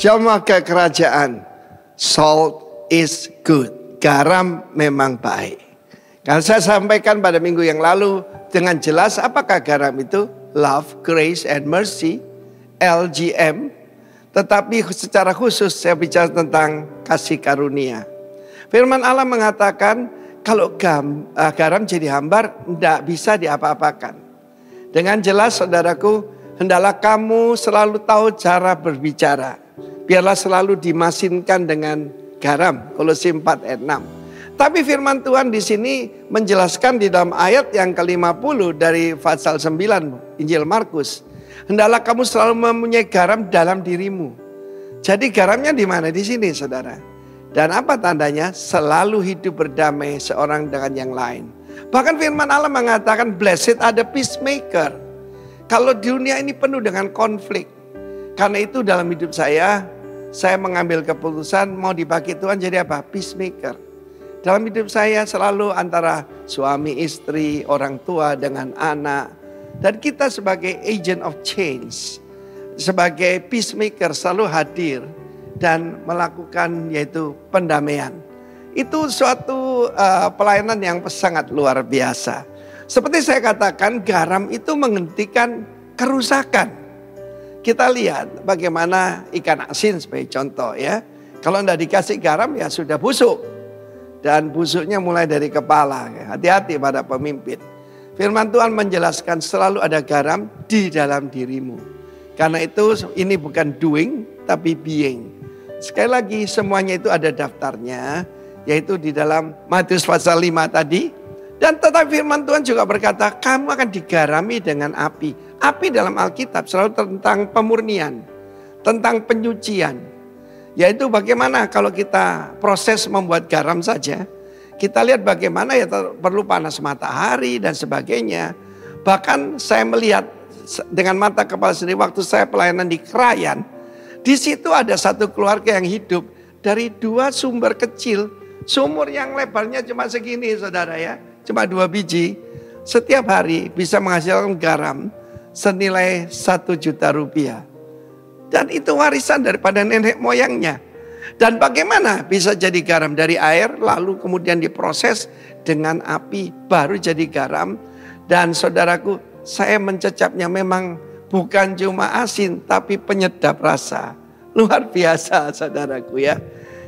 Jamaah kerajaan, salt is good. Garam memang baik. Kalau saya sampaikan pada minggu yang lalu dengan jelas apakah garam itu? Love, grace, and mercy, LGM. Tetapi secara khusus saya bicara tentang kasih karunia. Firman Allah mengatakan kalau garam jadi hambar tidak bisa diapa-apakan. Dengan jelas saudaraku, hendaklah kamu selalu tahu cara berbicara. Biarlah selalu dimasinkan dengan garam. Kolose 4 ayat 6. Tapi firman Tuhan di sini menjelaskan di dalam ayat yang ke-50 dari pasal 9 Injil Markus. Hendaklah kamu selalu mempunyai garam dalam dirimu. Jadi garamnya di mana? Di sini saudara. Dan apa tandanya? Selalu hidup berdamai seorang dengan yang lain. Bahkan firman Allah mengatakan blessed are the peacemaker. Kalau dunia ini penuh dengan konflik. Karena itu dalam hidup saya mengambil keputusan mau dipakai Tuhan jadi apa? Peacemaker. Dalam hidup saya selalu antara suami, istri, orang tua dengan anak. Dan kita sebagai agent of change. Sebagai peacemaker selalu hadir dan melakukan yaitu pendamaian. Itu suatu pelayanan yang sangat luar biasa. Seperti saya katakan garam itu menghentikan kerusakan. Kita lihat bagaimana ikan asin sebagai contoh ya. Kalau tidak dikasih garam ya sudah busuk. Dan busuknya mulai dari kepala. Hati-hati pada pemimpin. Firman Tuhan menjelaskan selalu ada garam di dalam dirimu. Karena itu ini bukan doing tapi being. Sekali lagi semuanya itu ada daftarnya. Yaitu di dalam Matius pasal 5 tadi. Dan tetapi firman Tuhan juga berkata kamu akan digarami dengan api. Api dalam Alkitab selalu tentang pemurnian. Tentang penyucian. Yaitu bagaimana kalau kita proses membuat garam saja. Kita lihat bagaimana ya perlu panas matahari dan sebagainya. Bahkan saya melihat dengan mata kepala sendiri waktu saya pelayanan di Krayan. Di situ ada satu keluarga yang hidup dari 2 sumber kecil. Sumur yang lebarnya cuma segini saudara ya. Cuma 2 biji. Setiap hari bisa menghasilkan garam senilai 1 juta rupiah. Dan itu warisan daripada nenek moyangnya. Dan bagaimana bisa jadi garam dari air lalu kemudian diproses dengan api baru jadi garam. Dan saudaraku saya mencecapnya memang bukan cuma asin tapi penyedap rasa. Luar biasa saudaraku ya.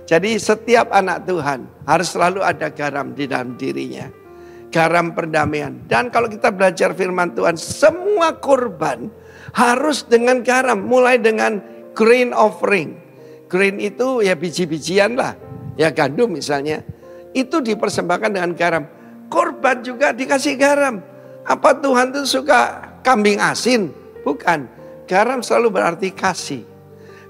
Jadi setiap anak Tuhan harus selalu ada garam di dalam dirinya. Garam perdamaian. Dan kalau kita belajar firman Tuhan semua kurban harus dengan garam, mulai dengan grain offering. Grain itu ya biji-bijian lah, ya gandum misalnya. Itu dipersembahkan dengan garam. Korban juga dikasih garam. Apa Tuhan itu suka kambing asin? Bukan. Garam selalu berarti kasih.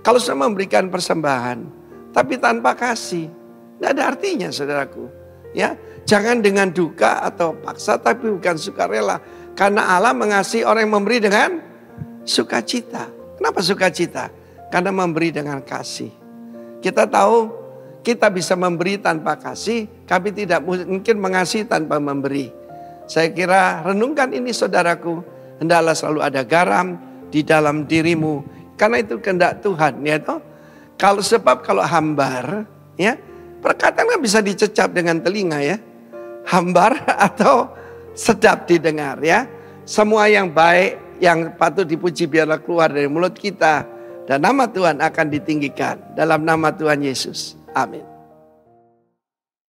Kalau saya memberikan persembahan, tapi tanpa kasih, tidak ada artinya saudaraku. Ya, jangan dengan duka atau paksa, tapi bukan sukarela. Karena Allah mengasihi orang yang memberi dengan sukacita. Kenapa sukacita? Karena memberi dengan kasih. Kita tahu kita bisa memberi tanpa kasih, kami tidak mungkin mengasihi tanpa memberi. Saya kira renungkan ini saudaraku, hendaklah selalu ada garam di dalam dirimu. Karena itu kehendak Tuhan ya toh. Kalau hambar ya, perkataan kan bisa dicecap dengan telinga ya. Hambar atau sedap didengar ya. Semua yang baik, yang patut dipuji biarlah keluar dari mulut kita. Dan nama Tuhan akan ditinggikan dalam nama Tuhan Yesus. Amin.